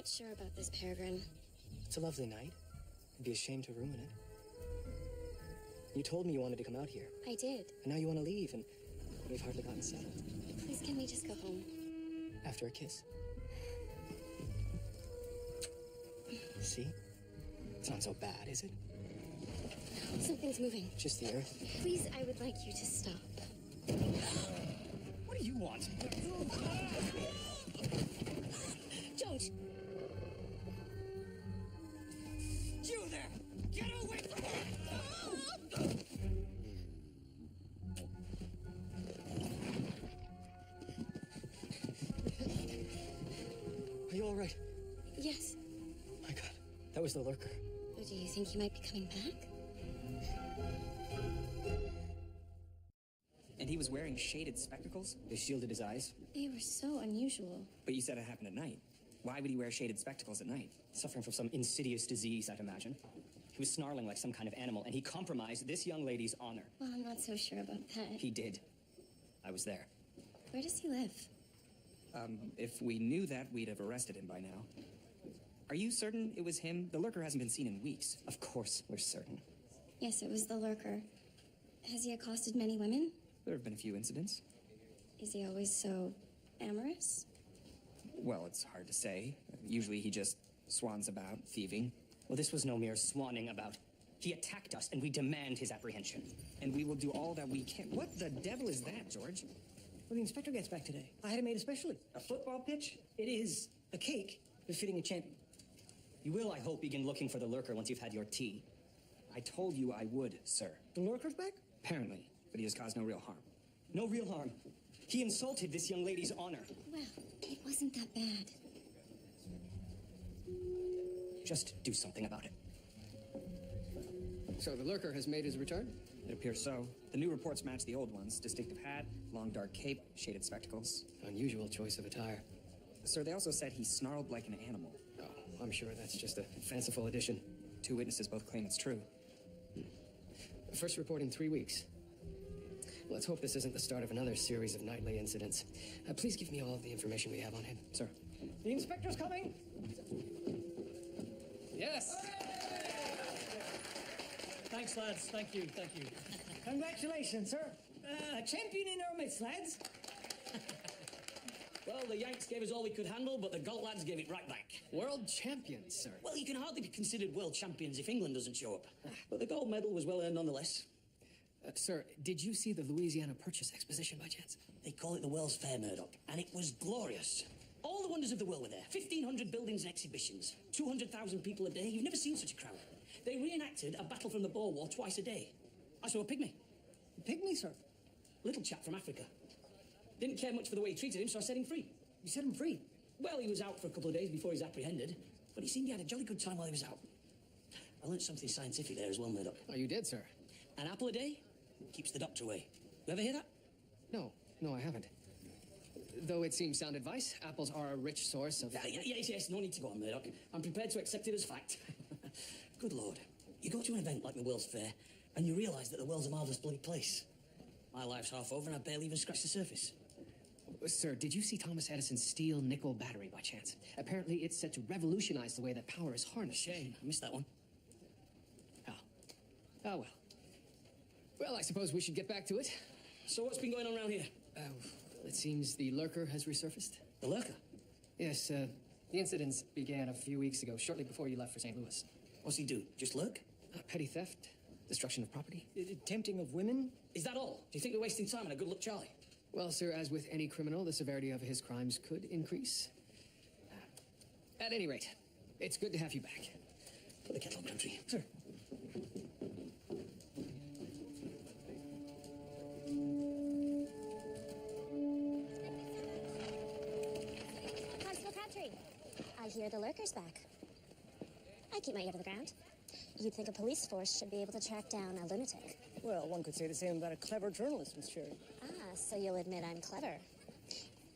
not sure about this, Peregrine. It's a lovely night. It'd be a shame to ruin it. You told me you wanted to come out here. I did. And now you want to leave, and we've hardly gotten settled. Please, can we just go home? After a kiss. See? It's not so bad, is it? Something's moving. Just the earth. Please, I would like you to stop. What do you want? Don't! You there! Get away from her! Are you all right? Yes. My God, that was the lurker. Oh, do you think he might be coming back? And he was wearing shaded spectacles? They shielded his eyes. They were so unusual. But you said it happened at night. Why would he wear shaded spectacles at night? Suffering from some insidious disease, I'd imagine. He was snarling like some kind of animal, and he compromised this young lady's honor. Well, I'm not so sure about that. He did. I was there. Where does he live? If we knew that, we'd have arrested him by now. Are you certain it was him? The lurker hasn't been seen in weeks. Of course we're certain. Yes, it was the lurker. Has he accosted many women? There have been a few incidents. Is he always so amorous? Well, it's hard to say. Usually he just swans about, thieving. Well, this was no mere swanning about. He attacked us, and we demand his apprehension. And we will do all that we can. What the devil is that, George? Well, the inspector gets back today. I had it made especially. A football pitch? It is a cake befitting a champion. You will, I hope, begin looking for the lurker once you've had your tea. I told you I would, sir. The lurker's back? Apparently, but he has caused no real harm. No real harm. He insulted this young lady's honor. Well, it wasn't that bad. Just do something about it. So the lurker has made his return? It appears so. The new reports match the old ones. Distinctive hat, long dark cape, shaded spectacles. Unusual choice of attire. Sir, they also said he snarled like an animal. Oh, I'm sure that's just a fanciful addition. 2 witnesses both claim it's true. First report in 3 weeks. Let's hope this isn't the start of another series of nightly incidents. Please give me all of the information we have on him. Sir. The inspector's coming! Yes! Thanks, lads. Thank you. Congratulations, sir. Champion in our midst, lads. Well, the Yanks gave us all we could handle, but the Galt lads gave it right back. World champions, sir. Well, you can hardly be considered world champions if England doesn't show up. But the gold medal was well earned nonetheless. Sir, did you see the Louisiana Purchase Exposition by chance? They call it the World's Fair, Murdoch, and it was glorious. All the wonders of the world were there. 1,500 buildings and exhibitions. 200,000 people a day. You've never seen such a crowd. They reenacted a battle from the Boer War twice a day. I saw a pygmy. A pygmy, sir? Little chap from Africa. Didn't care much for the way he treated him, so I set him free. You set him free? Well, he was out for a couple of days before he was apprehended, but he seemed he had a jolly good time while he was out. I learned something scientific there as well, Murdoch. Oh, you did, sir? An apple a day keeps the doctor away. You ever hear that? No, I haven't. Though it seems sound advice, apples are a rich source of... Yes, no need to go on, Murdoch. I'm prepared to accept it as fact. Good Lord. You go to an event like the World's Fair, and you realise that the world's a marvellous bloody place. My life's half over, and I've barely even scratched the surface. Sir, did you see Thomas Edison's steel nickel battery by chance? Apparently it's set to revolutionize the way that power is harnessed. Shame. I missed that one. Oh, well. Well, I suppose we should get back to it. So what's been going on around here? It seems the lurker has resurfaced. The lurker? Yes, the incidents began a few weeks ago, shortly before you left for St. Louis. What's he do? Just lurk? Petty theft, destruction of property. Tempting of women? Is that all? Do you think we're wasting time on a good-luck Charlie? Well, sir, as with any criminal, the severity of his crimes could increase. At any rate, it's good to have you back. Put the kettle on, country. Sir. Constable Crabtree, I hear the lurker's back. I keep my ear to the ground. You'd think a police force should be able to track down a lunatic. Well, one could say the same about a clever journalist, Miss Cherry. Ah, so you'll admit I'm clever.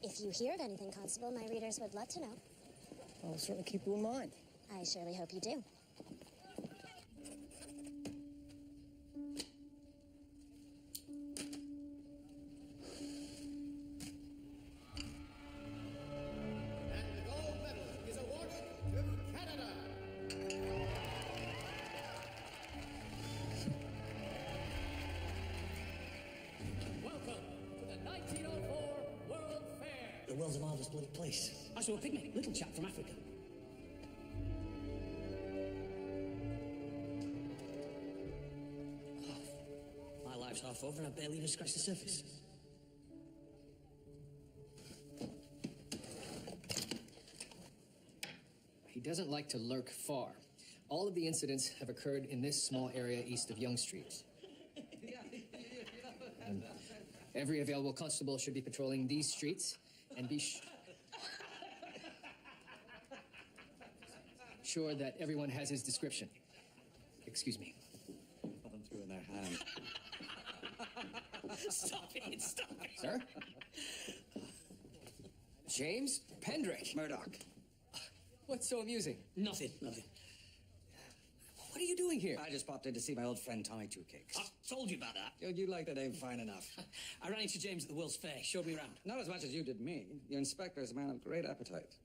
If you hear of anything, Constable, my readers would love to know. I'll certainly keep you in mind. I surely hope you do. And the gold medal is awarded The world's a marvellous bloody place. I saw a pygmy, little chap from Africa. Oh, my life's half over and I've barely even scratched the surface. He doesn't like to lurk far. All of the incidents have occurred in this small area east of Young Street. And every available constable should be patrolling these streets and be sure that everyone has his description. Excuse me. Put them through in their hand. Stop it, stop it. Sir? James Pendrick. Murdoch. What's so amusing? Nothing. What are you doing here? I just popped in to see my old friend Tommy Two Cakes. I told you about that. You like the name fine enough. I ran into James at the World's Fair, showed me around. Not as much as you did me. Your inspector is a man of great appetite.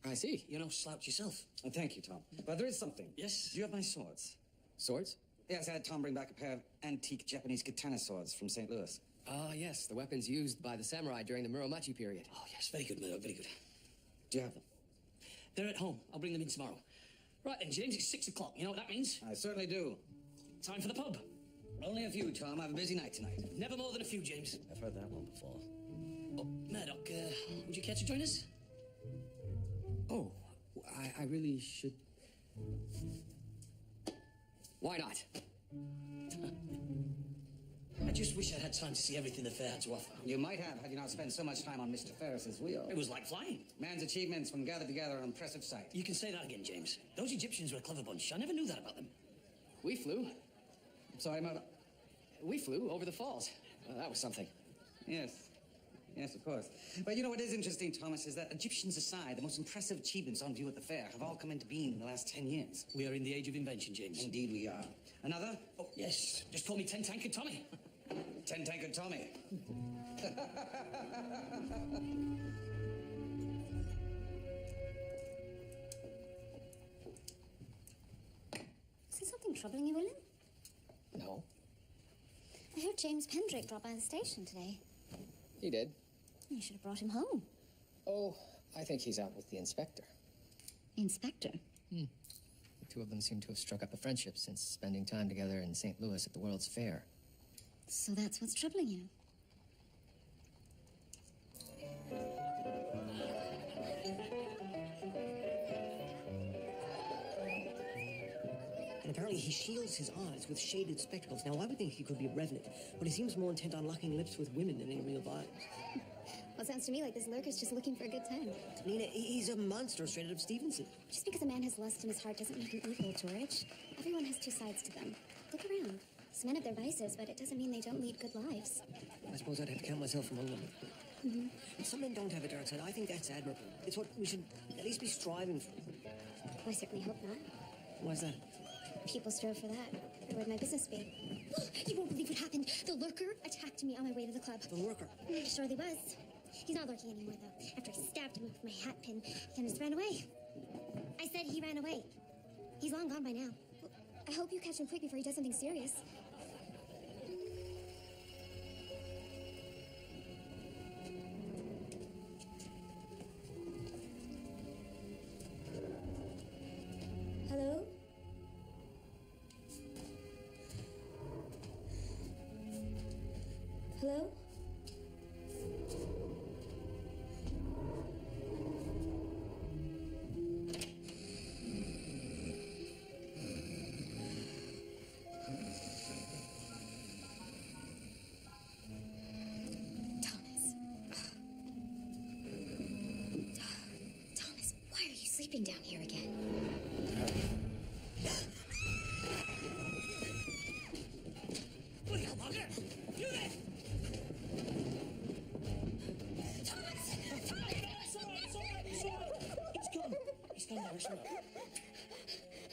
I see. You're no slouch yourself. Thank you, Tom. But there is something. Yes? Do you have my swords? Swords? Yes, I had Tom bring back a pair of antique Japanese katana swords from St. Louis. Ah, yes, the weapons used by the samurai during the Muromachi period. Oh, yes, very good, Murdoch, very good. Do you have them? They're at home. I'll bring them in tomorrow. Right then, James, it's 6 o'clock. You know what that means? I certainly do. Time for the pub. Only a few, Tom. I have a busy night tonight. Never more than a few, James. I've heard that one before. Oh, Murdoch, would you care to join us? Oh, I really should. Why not? I just wish I had time to see everything the fair had to offer. You might have had you not spent so much time on Mr. Ferris's wheel. It was like flying. Man's achievements, when gathered together, are an impressive sight. You can say that again, James. Those Egyptians were a clever bunch. I never knew that about them. We flew. Sorry, Murdoch. We flew over the falls. That was something. Yes. Yes, of course. But you know what is interesting, Thomas, is that Egyptians aside, the most impressive achievements on view at the fair have all come into being in the last 10 years. We are in the age of invention, James. Indeed we are. Another? Oh, yes. Just call me 10 Tankard Tommy. 10 Tankard Tommy. Is there something troubling you, William? No, I heard James Pendrick drop by the station today. he did. You should have brought him home. Oh, I think he's out with the inspector. Inspector? The two of them seem to have struck up a friendship since spending time together in St. Louis at the World's Fair. So that's what's troubling you. And apparently he shields his eyes with shaded spectacles. Now, I would think he could be a revenant, but he seems more intent on locking lips with women than any real violence. Well, it sounds to me like this lurker's just looking for a good time. Nina, he's a monster straight out of Stevenson. Just because a man has lust in his heart doesn't make him evil, George. Everyone has two sides to them. Look around. Some men have their vices, but it doesn't mean they don't lead good lives. I suppose I'd have to count myself among them. And some men don't have a dark side. I think that's admirable. It's what we should at least be striving for. Well, I certainly hope not. Why's that? People strove for that. Where would my business be? You won't believe what happened. The lurker attacked me on my way to the club. The lurker? He surely was. He's not lurking anymore, though. After I stabbed him with my hat pin, he just ran away. I said he ran away. He's long gone by now. Well, I hope you catch him quick before he does something serious. Hello? Hello? Thomas, why are you sleeping down here again? Bloody hell, Margaret! You there! It's all right. It's gone. He's gone now, it's all right.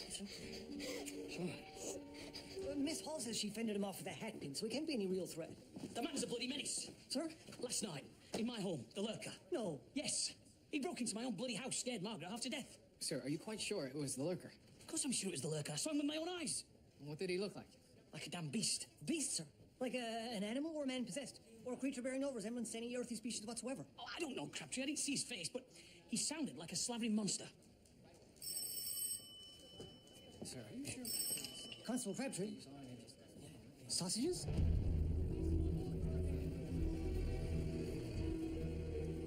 It's all right. Miss Hall says she fended him off with a hat pin, so he can't be any real threat. The man's a bloody menace. Sir? Last night, in my home, the lurker. No. Yes. He broke into my own bloody house, scared Margaret half to death. Sir, are you quite sure it was the lurker? Of course I'm sure it was the lurker. I saw him with my own eyes. What did he look like? Like a damn beast. Beast, sir. Like an animal or a man possessed? Or a creature bearing no resemblance to any earthly species whatsoever? Oh, I don't know, Crabtree. I didn't see his face, but he sounded like a slavering monster. Sir, are you sure? Constable Crabtree? Sausages?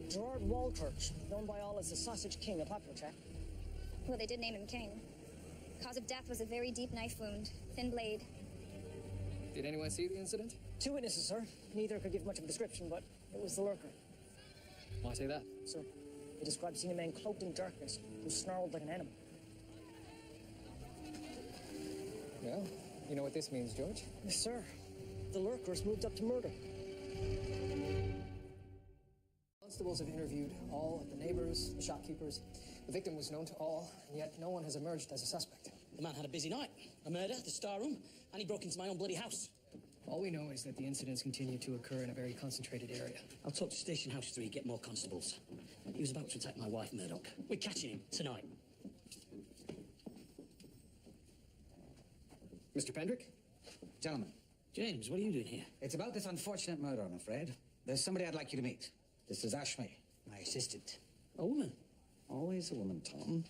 Gerard Walkirch, known by all as the Sausage King, a popular chap. Well, they did name him king. Cause of death was a very deep knife wound. Thin blade. Did anyone see the incident? 2 witnesses, sir. Neither could give much of a description, but it was the lurker. Why say that? Sir, they described seeing a man cloaked in darkness who snarled like an animal. Well, you know what this means, George? Yes, sir. The lurker's moved up to murder. Constables have interviewed all of the neighbors, the shopkeepers. The victim was known to all, and yet no one has emerged as a suspect. The man had a busy night. A murder, the star room, and he broke into my own bloody house. All we know is that the incidents continue to occur in a very concentrated area. I'll talk to Station House 3, get more constables. He was about to attack my wife, Murdoch. We're catching him tonight. Mr. Pendrick? Gentlemen, James, what are you doing here? it's about this unfortunate murder, I'm afraid. There's somebody I'd like you to meet. This is Ashme, my assistant. A woman? Always a woman, Tom.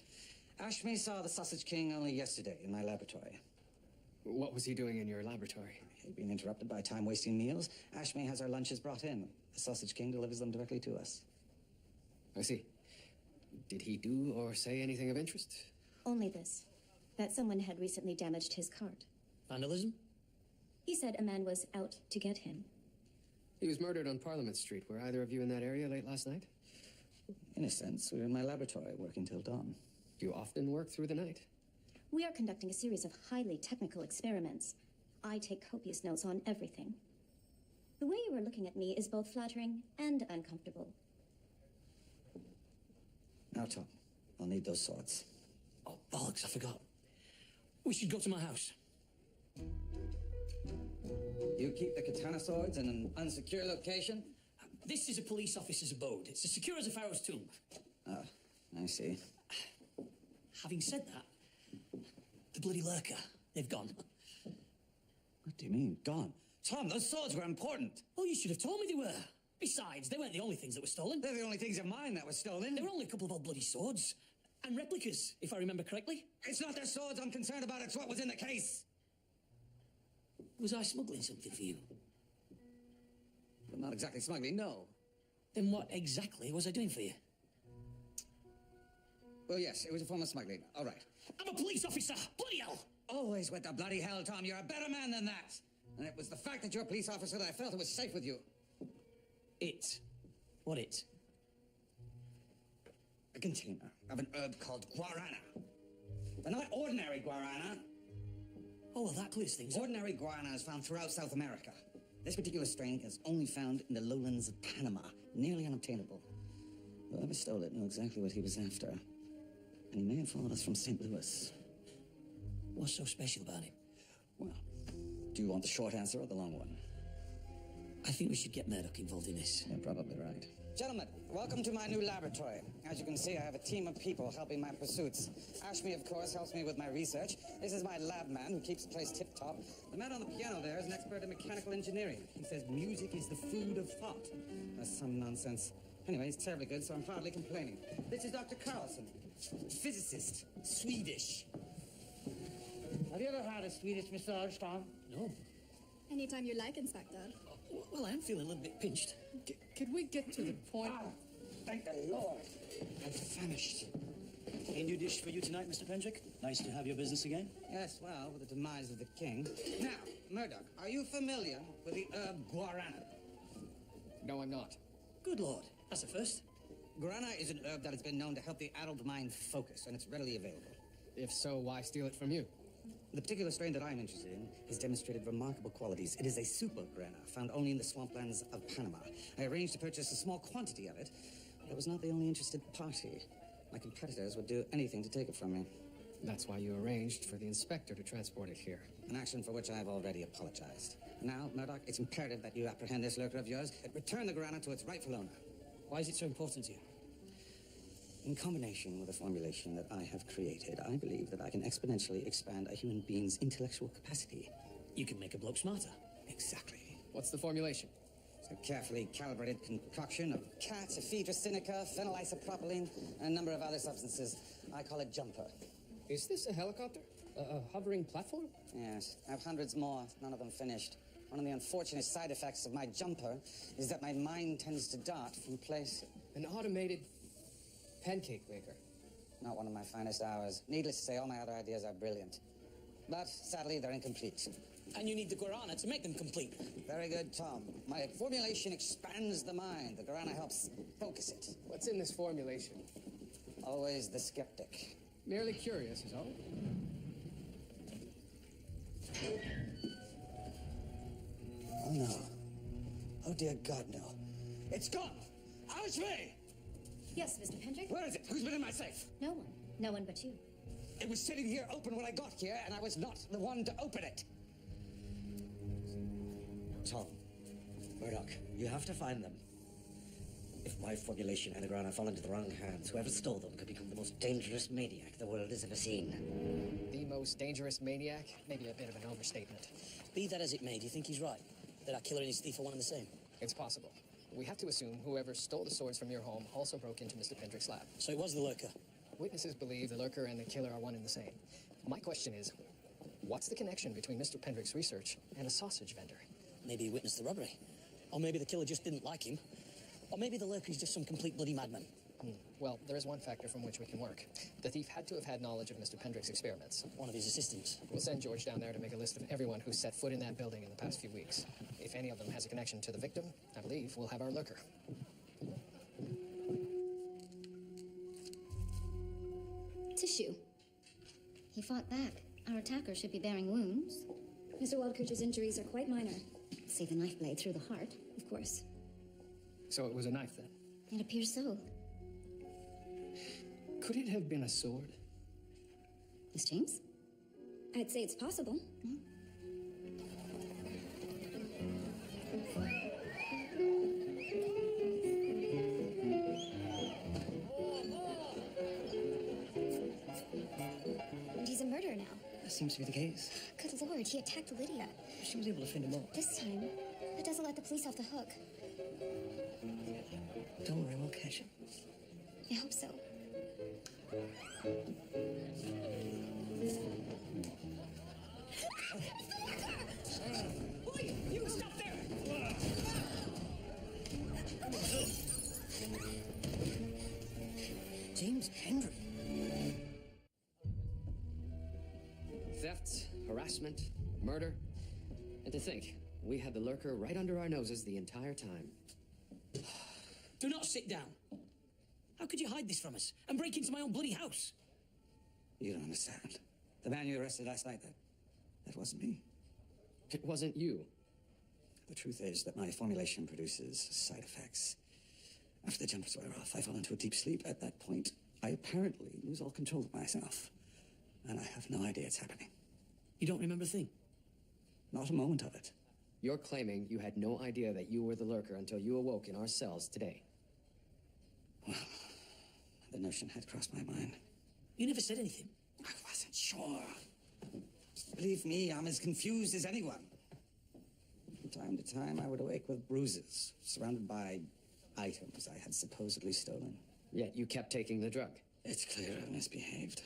Ashme saw the Sausage King only yesterday in my laboratory. What was he doing in your laboratory? He'd been interrupted by time-wasting meals. Ashme has our lunches brought in. The Sausage King delivers them directly to us. I see. Did he do or say anything of interest? Only this, that someone had recently damaged his cart. Vandalism? He said a man was out to get him. He was murdered on Parliament Street. Were either of you in that area late last night? In a sense, we were in my laboratory working till dawn. Do you often work through the night? We are conducting a series of highly technical experiments. I take copious notes on everything. The way you are looking at me is both flattering and uncomfortable. Now, Tom, I'll need those swords. Oh, bollocks, I forgot. We should go to my house. You keep the katana swords in an unsecure location? This is a police officer's abode. It's as secure as a pharaoh's tomb. Ah, I see. Having said that, the bloody lurker, they've gone. What do you mean, gone? Tom, those swords were important. Oh, you should have told me they were. Besides, they weren't the only things that were stolen. They're the only things of mine that were stolen. They were only a couple of old bloody swords. And replicas, if I remember correctly. It's not their swords I'm concerned about, it's what was in the case. Was I smuggling something for you? Well, not exactly smuggling, no. Then what exactly was I doing for you? Well, yes, it was a form of smuggling. All right. I'm a police officer! Bloody hell! Always with the bloody hell, Tom. You're a better man than that. And it was the fact that you're a police officer that I felt it was safe with you. It? What it? A container of an herb called guarana. But not ordinary guarana. Oh, well, that clears things up. Ordinary guarana is found throughout South America. This particular strain is only found in the lowlands of Panama, nearly unobtainable. Whoever stole it knew exactly what he was after. And he may have followed us from St. Louis. What's so special about it? Well, do you want the short answer or the long one? I think we should get Murdoch involved in this. You're probably right. Gentlemen, welcome to my new laboratory. As you can see, I have a team of people helping my pursuits. Ashme, of course, helps me with my research. This is my lab man who keeps the place tip-top. The man on the piano there is an expert in mechanical engineering. He says music is the food of thought. That's some nonsense. Anyway, he's terribly good, so I'm hardly complaining. This is Dr. Carlson, physicist, Swedish. Have you ever had a Swedish massage, Tom? No. Anytime you like, Inspector. Well, I am feeling a little bit pinched. Could we get to the point? Ah, thank the Lord. I'm famished. A new dish for you tonight, Mr. Pendrick. Nice to have your business again. Yes, well, with the demise of the king. Now, Murdoch, are you familiar with the herb guarana? No, I'm not. Good Lord. That's a first. Guarana is an herb that has been known to help the adult mind focus, and it's readily available. If so, why steal it from you? The particular strain that I'm interested in has demonstrated remarkable qualities. It is a super guarana, found only in the swamplands of Panama. I arranged to purchase a small quantity of it, but I was not the only interested party. My competitors would do anything to take it from me. That's why you arranged for the inspector to transport it here. An action for which I have already apologized. Now, Murdoch, it's imperative that you apprehend this lurker of yours and return the guarana to its rightful owner. Why is it so important to you? In combination with a formulation that I have created, I believe that I can exponentially expand a human being's intellectual capacity. You can make a bloke smarter. Exactly. What's the formulation? It's a carefully calibrated concoction of cat, ephedra sinica, phenylisopropylene, and a number of other substances. I call it Jumper. Is this a helicopter? A hovering platform? Yes, I have hundreds more, none of them finished. One of the unfortunate side effects of my Jumper is that my mind tends to dart from place. An automated pancake maker. Not one of my finest hours. Needless to say, all my other ideas are brilliant. But, sadly, they're incomplete. And you need the guarana to make them complete. Very good, Tom. My formulation expands the mind. The guarana helps focus it. What's in this formulation? Always the skeptic. Merely curious, is all. Oh, no. Oh, dear God, no. It's gone! Ouch me! Yes, Mr. Pendrick? Where is it? Who's been in my safe? No one. No one but you. It was sitting here open when I got here, and I was not the one to open it. Tom, Murdoch, you have to find them. If my formulation and the guarana fall into the wrong hands, whoever stole them could become the most dangerous maniac the world has ever seen. The most dangerous maniac? Maybe a bit of an overstatement. Be that as it may, do you think he's right? That our killer and his thief are one and the same? It's possible. We have to assume whoever stole the swords from your home also broke into Mr. Pendrick's lab. So it was the lurker? Witnesses believe the lurker and the killer are one and the same. My question is, what's the connection between Mr. Pendrick's research and a sausage vendor? Maybe he witnessed the robbery. Or maybe the killer just didn't like him. Or maybe the lurker is just some complete bloody madman. Well, there is one factor from which we can work. The thief had to have had knowledge of Mr. Pendrick's experiments. One of his assistants. We'll send George down there to make a list of everyone who's set foot in that building in the past few weeks. If any of them has a connection to the victim, I believe we'll have our lurker. Tissue. He fought back. Our attacker should be bearing wounds. Mr. Wildcreature's injuries are quite minor. Save a knife blade through the heart, of course. So it was a knife, then? It appears so. Could it have been a sword? Miss James? I'd say it's possible. And he's a murderer now. That seems to be the case. Good Lord, he attacked Lydia. She was able to fend him off. This time, it doesn't let the police off the hook. Don't worry, we'll catch him. I hope so. Boy, you stop there! James Pendrick. Thefts, harassment, murder. And to think, we had the lurker right under our noses the entire time. Do not sit down. How could you hide this from us and break into my own bloody house? You don't understand. The man you arrested last night, that wasn't me. It wasn't you. The truth is that my formulation produces side effects. After the jumpers wear off, I fall into a deep sleep. At that point, I apparently lose all control of myself. And I have no idea it's happening. You don't remember a thing? Not a moment of it. You're claiming you had no idea that you were the lurker until you awoke in our cells today. Well, the notion had crossed my mind. You never said anything. I wasn't sure. Believe me, I'm as confused as anyone. From time to time, I would awake with bruises, surrounded by items I had supposedly stolen. Yet you kept taking the drug. It's clear I've misbehaved.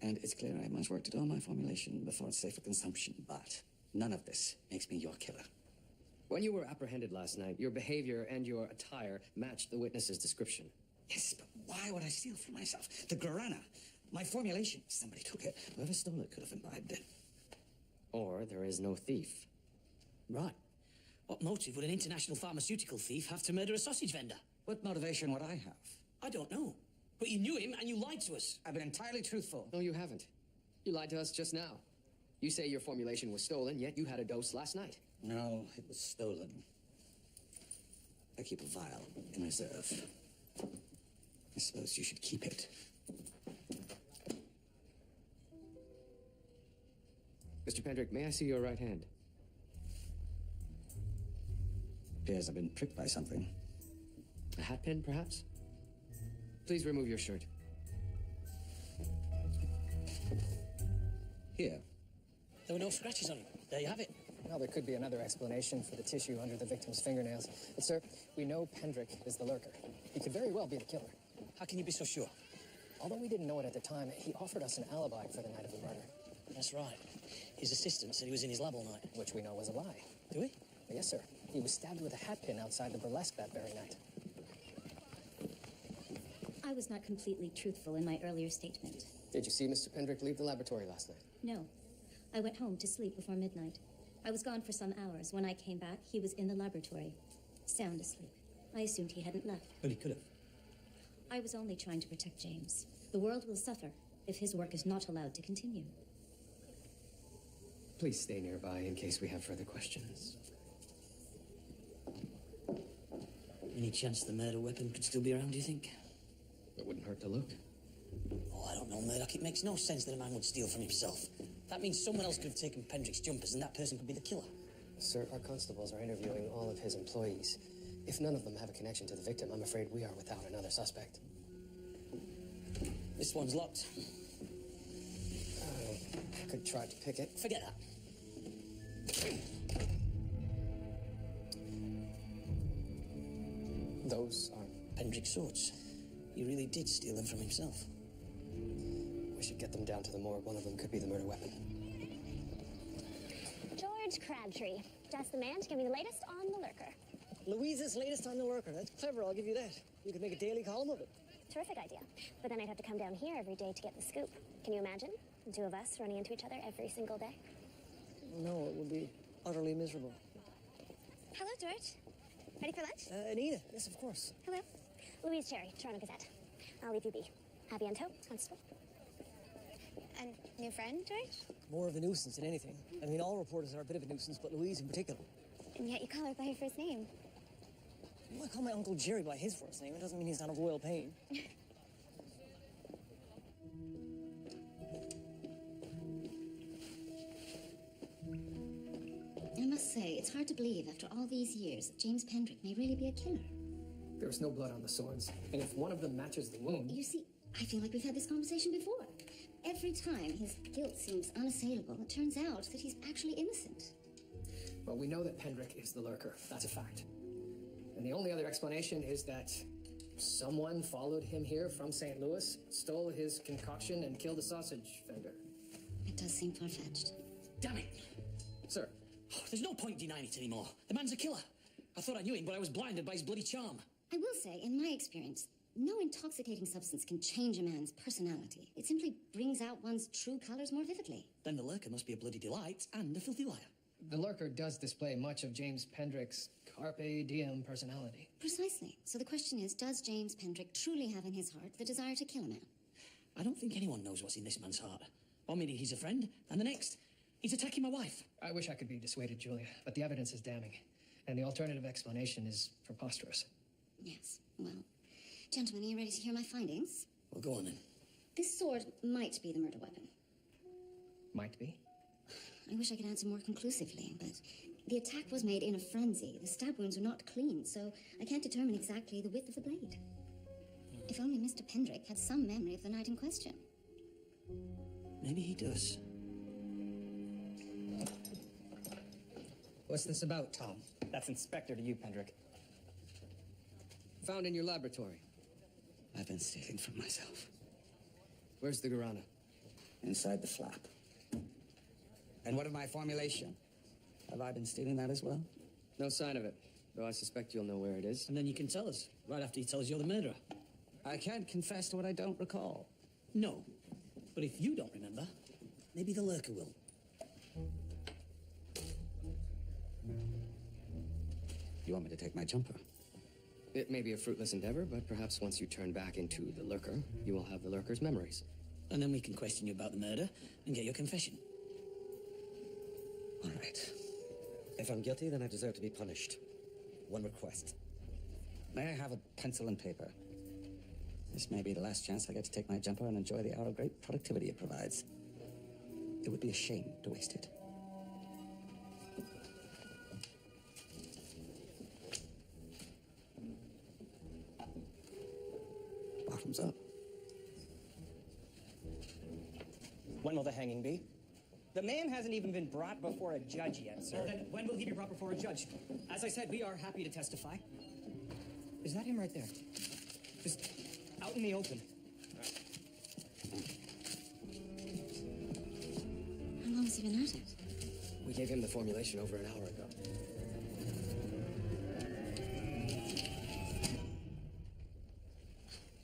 And it's clear I have much work to do on my formulation before it's safe for consumption. But none of this makes me your killer. When you were apprehended last night, your behavior and your attire matched the witness's description. Yes, but why would I steal from myself? The guarana, my formulation. Somebody took it. Whoever stole it could have imbibed it. Or there is no thief. Right. What motive would an international pharmaceutical thief have to murder a sausage vendor? What motivation would I have? I don't know. But you knew him and you lied to us. I've been entirely truthful. No, you haven't. You lied to us just now. You say your formulation was stolen, yet you had a dose last night. No, it was stolen. I keep a vial in reserve. I suppose you should keep it. Mr. Pendrick, may I see your right hand? Appears I've been pricked by something. A hat pin, perhaps? Please remove your shirt. Here. There were no scratches on it. There you have it. Well, there could be another explanation for the tissue under the victim's fingernails. But, sir, we know Pendrick is the lurker. He could very well be the killer. How can you be so sure? Although we didn't know it at the time, he offered us an alibi for the night of the murder. That's right. His assistant said he was in his lab all night. Which we know was a lie. Do we? Yes, sir. He was stabbed with a hat pin outside the burlesque that very night. I was not completely truthful in my earlier statement. Did you see Mr. Pendrick leave the laboratory last night? No. I went home to sleep before midnight. I was gone for some hours. When I came back, he was in the laboratory, sound asleep. I assumed he hadn't left. But he could have. I was only trying to protect James. The world will suffer if his work is not allowed to continue. Please stay nearby in case we have further questions. Any chance the murder weapon could still be around, do you think? It wouldn't hurt to look. Oh, I don't know, Murdoch. It makes no sense that a man would steal from himself. That means someone else could have taken Pendrick's jumpers, and that person could be the killer. Sir, our constables are interviewing all of his employees. If none of them have a connection to the victim, I'm afraid we are without another suspect. This one's locked. I could try to pick it. Forget that. Those are Pendrick's swords. He really did steal them from himself. We should get them down to the morgue. One of them could be the murder weapon. George Crabtree, just the man to give me the latest on the lurker. Louise's latest on the lurker. That's clever, I'll give you that. You could make a daily column of it. Terrific idea. But then I'd have to come down here every day to get the scoop. Can you imagine? The two of us running into each other every single day? No, it would be utterly miserable. Hello, George. Ready for lunch? Anita, yes, of course. Hello. Louise Cherry, Toronto Gazette. I'll leave you be. A bientôt, Constable. And new friend, George? More of a nuisance than anything. I mean, all reporters are a bit of a nuisance, but Louise in particular. And yet you call her by her first name. Well, I call my Uncle Jerry by his first name. It doesn't mean he's not of royal pain. I must say, it's hard to believe after all these years that James Pendrick may really be a killer. There was no blood on the swords, and if one of them matches the wound... You see, I feel like we've had this conversation before. Every time his guilt seems unassailable, it turns out that he's actually innocent. Well, we know that Pendrick is the lurker. That's a fact. And the only other explanation is that someone followed him here from St. Louis, stole his concoction, and killed a sausage vendor. It does seem far-fetched. Damn it! Sir. Oh, there's no point denying it anymore. The man's a killer. I thought I knew him, but I was blinded by his bloody charm. I will say, in my experience, no intoxicating substance can change a man's personality. It simply brings out one's true colors more vividly. Then the lurker must be a bloody delight and a filthy liar. The lurker does display much of James Pendrick's carpe diem personality. Precisely. So the question is, does James Pendrick truly have in his heart the desire to kill a man? I don't think anyone knows what's in this man's heart. One minute he's a friend, and the next, he's attacking my wife. I wish I could be dissuaded, Julia, but the evidence is damning, and the alternative explanation is preposterous. Yes. Well, gentlemen, are you ready to hear my findings? Well, go on then. This sword might be the murder weapon. Might be? I wish I could answer more conclusively, but the attack was made in a frenzy. The stab wounds are not clean, so I can't determine exactly the width of the blade. If only Mr. Pendrick had some memory of the night in question. Maybe he does. What's this about, Tom? That's Inspector to you, Pendrick. Found in your laboratory. I've been stealing from myself. Where's the guarana? Inside the flap. And what of my formulation? Have I been stealing that as well? No sign of it, though I suspect you'll know where it is. And then you can tell us, right after he tells you're the murderer. I can't confess to what I don't recall. No, but if you don't remember, maybe the lurker will. You want me to take my jumper? It may be a fruitless endeavor, but perhaps once you turn back into the lurker, you will have the lurker's memories. And then we can question you about the murder and get your confession. All right. If I'm guilty, then I deserve to be punished. One request. May I have a pencil and paper? This may be the last chance I get to take my jumper and enjoy the hour of great productivity it provides. It would be a shame to waste it. Bottoms up. When will the hanging be? The man hasn't even been brought before a judge yet, sir. Well, then, when will he be brought before a judge? As I said, we are happy to testify. Is that him right there? Just out in the open. How long has he been at it? We gave him the formulation over an hour ago.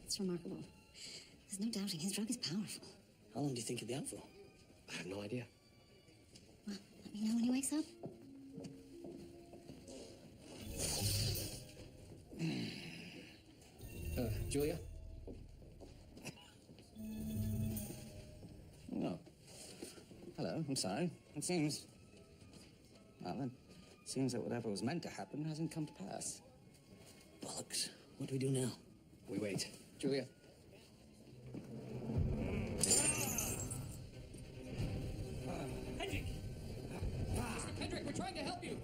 It's remarkable. There's no doubting his drug is powerful. How long do you think he'll be out for? I have no idea. Well, let me know when he wakes up. Julia? Oh. Hello, I'm sorry. It seems... Well, it seems that whatever was meant to happen hasn't come to pass. Bollocks. What do we do now? We wait. Julia? Hendrik! Mr. Hendrik, we're trying to help you!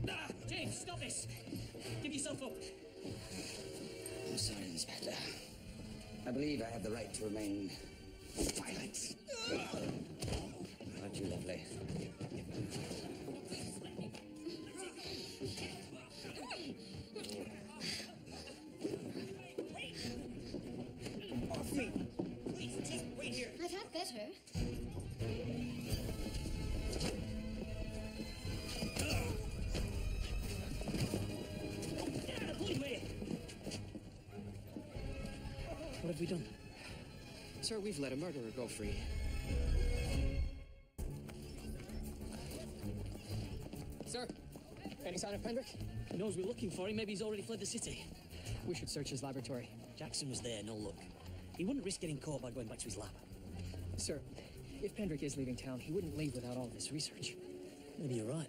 Stop! James, stop this! Give yourself up. I'm sorry, Inspector. I believe I have the right to remain silent. Aren't you lovely? Off me! Just wait here. I've had better. What have we done? Sir, we've let a murderer go free. Sir, any sign of Pendrick? He knows we're looking for him. Maybe he's already fled the city. We should search his laboratory. Jackson was there, no luck. He wouldn't risk getting caught by going back to his lab. Sir, if Pendrick is leaving town, he wouldn't leave without all this research. Maybe you're right.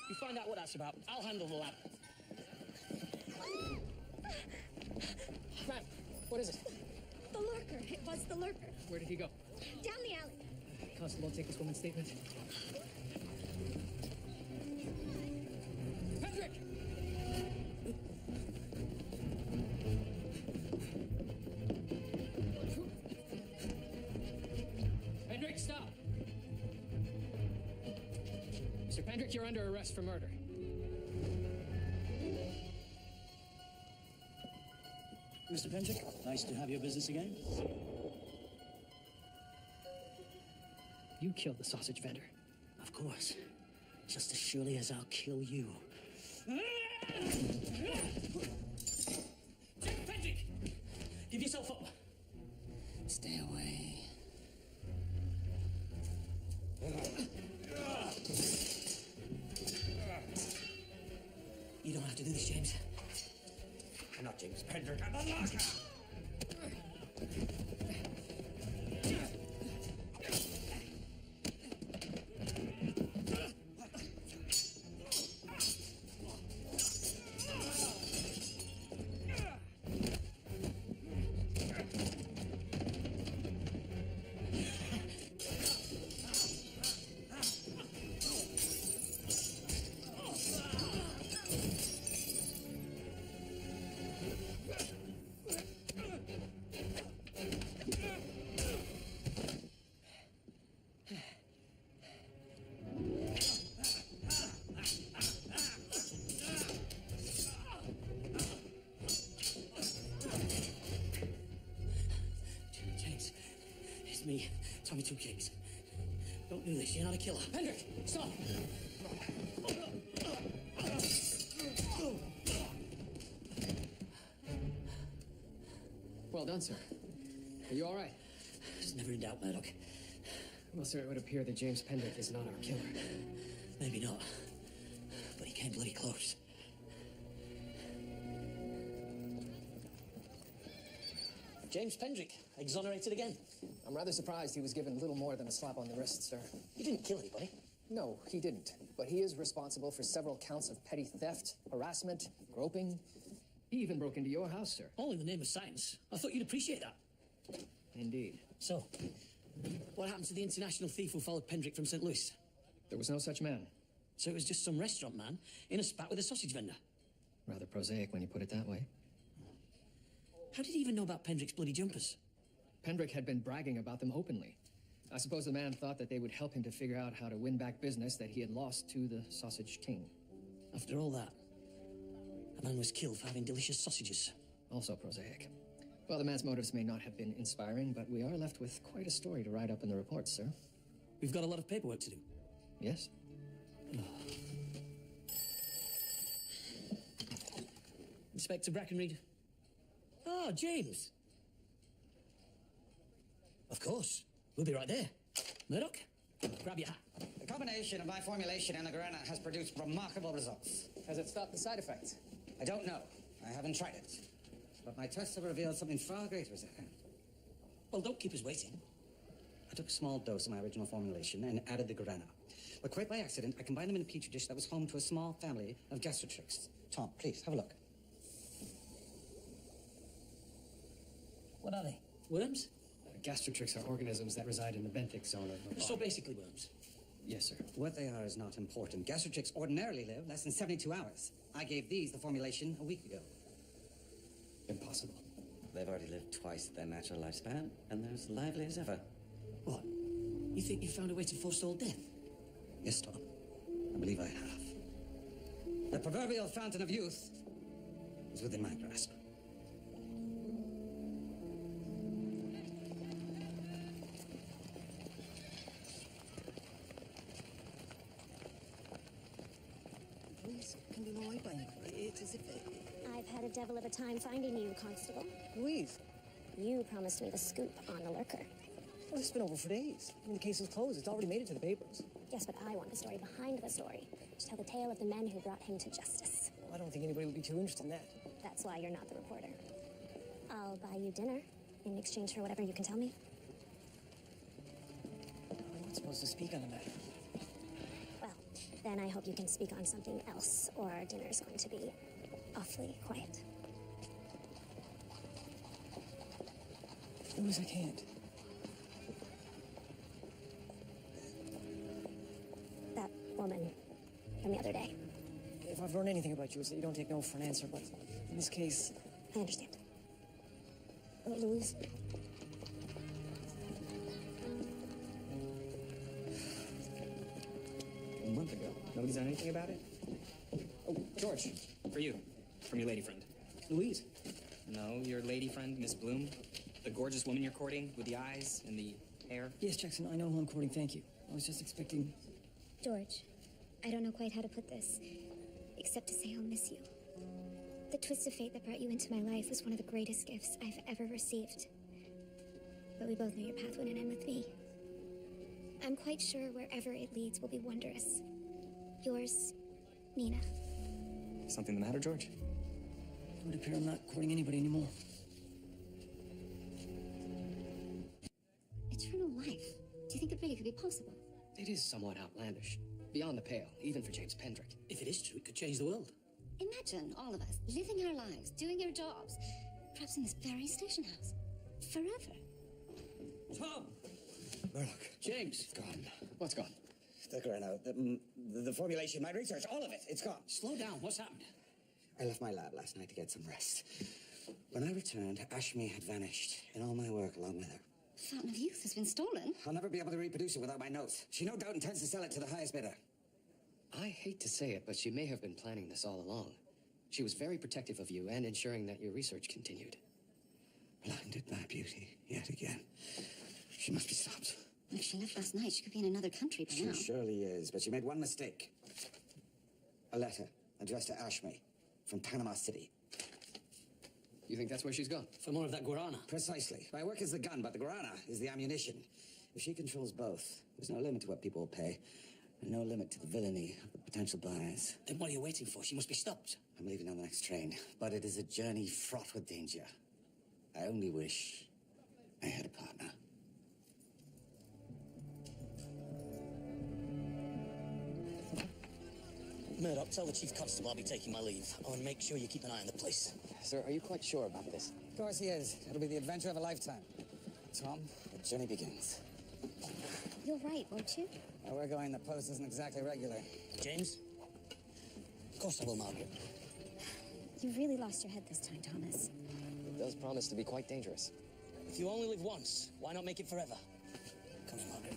You find out what that's about. I'll handle the lab. Ma'am, what is it? The lurker. It was the lurker. Where did he go? Down the alley. Constable, take this woman's statement. Hendrik! Hendrik, stop! Mr. Pendrick, you're under arrest for murder. Mr. Pendrick, nice to have your business again. You killed the sausage vendor. Of course. Just as surely as I'll kill you. Jack Pendrick! Give yourself up. Stay away. You don't have to do this, James. I'm not James Pendrick. I'm the lurker. Me, Tommy Two Kings. Don't do this, you're not a killer. Hendrik, stop! Well done, sir. Are you all right? It's never in doubt, Murdoch. Well, sir, it would appear that James Pendrick is not our killer. Maybe not, but he came bloody close. James Pendrick, exonerated again. I'm rather surprised he was given little more than a slap on the wrist, sir. He didn't kill anybody. No, he didn't. But he is responsible for several counts of petty theft, harassment, groping. He even broke into your house, sir. All in the name of science. I thought you'd appreciate that. Indeed. So, what happened to the international thief who followed Pendrick from St. Louis? There was no such man. So it was just some restaurant man in a spat with a sausage vendor? Rather prosaic when you put it that way. How did he even know about Pendrick's bloody jumpers? Pendrick had been bragging about them openly. I suppose the man thought that they would help him to figure out how to win back business that he had lost to the Sausage King. After all that, a man was killed for having delicious sausages. Also prosaic. Well, the man's motives may not have been inspiring, but we are left with quite a story to write up in the reports, sir. We've got a lot of paperwork to do. Yes? Inspector Brackenreed. Oh, James. Of course. We'll be right there. Murdoch, grab your hat. The combination of my formulation and the guarana has produced remarkable results. Has it stopped the side effects? I don't know. I haven't tried it. But my tests have revealed something far greater is at hand. Well, don't keep us waiting. I took a small dose of my original formulation and added the guarana. But quite by accident, I combined them in a petri dish that was home to a small family of gastroctrix. Tom, please, have a look. What are they? Worms? Gastroctrix are organisms that reside in the benthic zone of the body. So basically worms? Yes, sir. What they are is not important. Gastroctrix ordinarily live less than 72 hours. I gave these the formulation a week ago. Impossible. They've already lived twice their natural lifespan, and they're as lively as ever. What? You think you found a way to forestall death? Yes, Tom. I believe I have. The proverbial fountain of youth is within my grasp. Louise can be annoyed by me. It's as if... I've had a devil of a time finding you, Constable. Louise. You promised me the scoop on the lurker. Well, it's been over for days. I mean, the case is closed. It's already made it to the papers. Yes, but I want the story behind the story. To tell the tale of the men who brought him to justice. Well, I don't think anybody would be too interested in that. That's why you're not the reporter. I'll buy you dinner in exchange for whatever you can tell me. I'm not supposed to speak on the matter. Well, then I hope you can speak on something else, or our dinner's going to be awfully quiet. Louise, I can't. That woman from the other day. If I've learned anything about you, it's that you don't take no for an answer, but in this case... I understand. Louise? A month ago. Nobody's done anything about it? Oh, George, for you. From your lady friend. Louise? No, your lady friend, Miss Bloom. The gorgeous woman you're courting with the eyes and the hair. Yes, Jackson, I know who I'm courting, thank you. I was just expecting... George, I don't know quite how to put this, except to say I'll miss you. The twist of fate that brought you into my life was one of the greatest gifts I've ever received. But we both know your path wouldn't end with me. I'm quite sure wherever it leads will be wondrous. Yours, Nina. Something the matter, George? It would appear I'm not courting anybody anymore. Eternal life? Do you think it really could be possible? It is somewhat outlandish. Beyond the pale, even for James Pendrick. If it is true, it could change the world. Imagine all of us living our lives, doing our jobs, perhaps in this very station house, forever. Tom! Murdoch. James. It's gone. What's gone? The guarana, the formulation, my research, all of it, it's gone. Slow down. What's happened? I left my lab last night to get some rest. When I returned, Ashmi had vanished, and all my work along with her. Fountain of Youth has been stolen. I'll never be able to reproduce it without my notes. She no doubt intends to sell it to the highest bidder. I hate to say it, but she may have been planning this all along. She was very protective of you and ensuring that your research continued. Blinded by beauty, yet again. She must be stopped. If she left last night, she could be in another country by now. She surely is, but she made one mistake. A letter addressed to Ashmi from Panama City. You think that's where she's gone? For more of that guarana? Precisely. My work is the gun, but the guarana is the ammunition. If she controls both, there's no limit to what people will pay, and no limit to the villainy of the potential buyers. Then what are you waiting for? She must be stopped. I'm leaving on the next train, but it is a journey fraught with danger. I only wish I had a partner. Murdoch, tell the Chief Constable I'll be taking my leave. I want to make sure you keep an eye on the place. Sir, are you quite sure about this? Of course he is. It'll be the adventure of a lifetime. Tom, the journey begins. You're right, won't you? Where we're going, the post isn't exactly regular. James? Of course I will, Margaret. You really lost your head this time, Thomas. It does promise to be quite dangerous. If you only live once, why not make it forever? Come in, Margaret.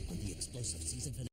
On the explosive season finale.